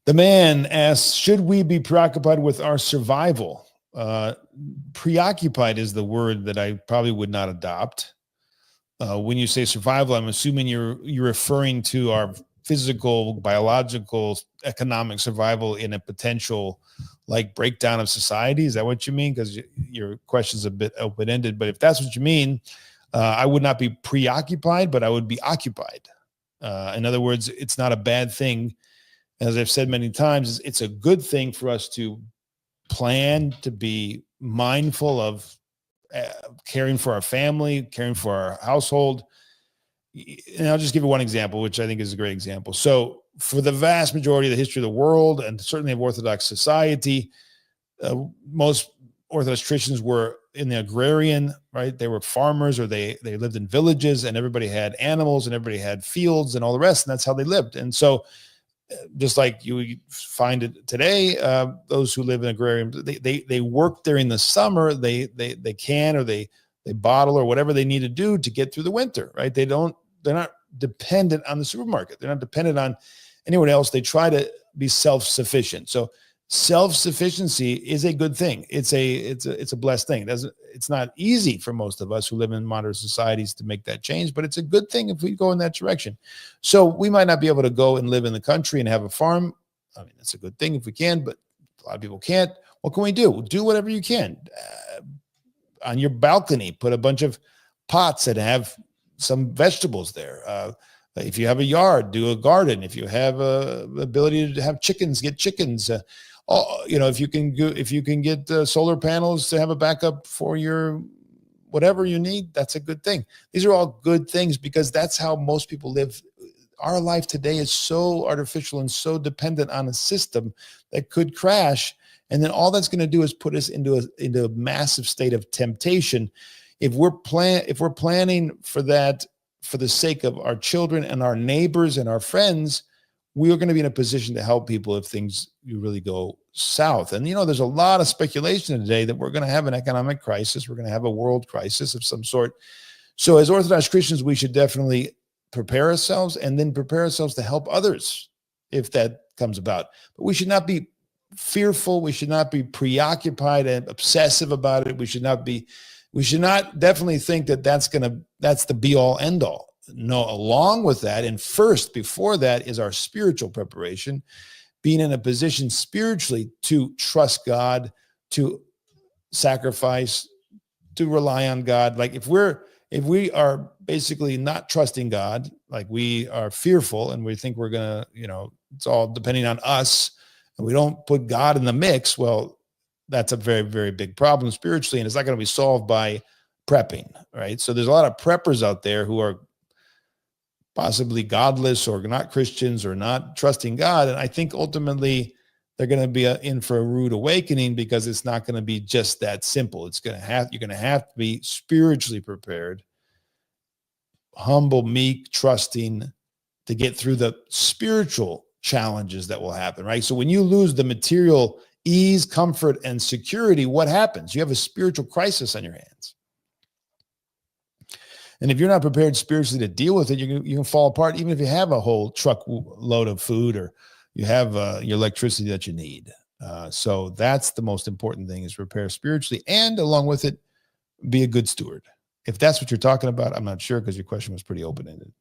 The man asks, should we be preoccupied with our survival? Preoccupied is the word that I probably would not adopt. When you say survival, I'm assuming you're referring to our physical, biological, economic survival in a potential like breakdown of society. Is that what you mean? Because your question's a bit open-ended, but if that's what you mean, I would not be preoccupied, but I would be occupied. In other words, it's not a bad thing. As I've said many times, it's a good thing for us to plan, to be mindful of caring for our family, caring for our household. And I'll just give you one example, which I think is a great example. So for the vast majority of the history of the world, and certainly of Orthodox society, most Orthodox Christians were in the agrarian, right? They were farmers, or they lived in villages, and everybody had animals and everybody had fields and all the rest. And that's how they lived. And so just like you find it today, those who live in agrarian, they work during the summer. They can, or they bottle or whatever they need to do to get through the winter, right? They're not dependent on the supermarket. They're not dependent on anyone else. They try to be self-sufficient. So self-sufficiency is a good thing. It's a blessed thing. It's not easy for most of us who live in modern societies to make that change, but it's a good thing if we go in that direction. So we might not be able to go and live in the country and have a farm. I mean, it's a good thing if we can, but a lot of people can't. What can we do? Do whatever you can. On your balcony, put a bunch of pots that have some vegetables there. If you have a yard, do a garden. If you have a ability to have chickens, get chickens. If you can get solar panels to have a backup for your whatever you need, that's a good thing. These are all good things because that's how most people live. Our life today is so artificial and so dependent on a system that could crash. And then all that's going to do is put us into a massive state of temptation. If we're planning for that, for the sake of our children and our neighbors and our friends, we are going to be in a position to help people if things really go south. And, there's a lot of speculation today that we're going to have an economic crisis. We're going to have a world crisis of some sort. So as Orthodox Christians, we should definitely prepare ourselves and then prepare ourselves to help others if that comes about. But we should not be fearful. We should not be preoccupied and obsessive about it. We should not definitely think that that's the be all end all. No, along with that, and first before that is our spiritual preparation, being in a position spiritually to trust God, to sacrifice, to rely on God. Like if we are basically not trusting God, like we are fearful and we think we're gonna, it's all depending on us, and we don't put God in the mix, well, that's a very, very big problem spiritually, and it's not going to be solved by prepping, right? So there's a lot of preppers out there who are possibly godless or not Christians or not trusting God, and I think ultimately they're going to be in for a rude awakening because it's not going to be just that simple. You're going to have to be spiritually prepared, humble, meek, trusting to get through the spiritual challenges that will happen, right? So when you lose the material ease, comfort, and security, what happens? You have a spiritual crisis on your hands. And if you're not prepared spiritually to deal with it, you can fall apart, even if you have a whole truck load of food or you have your electricity that you need. So that's the most important thing, is prepare spiritually, and along with it, be a good steward. If that's what you're talking about, I'm not sure, because your question was pretty open-ended.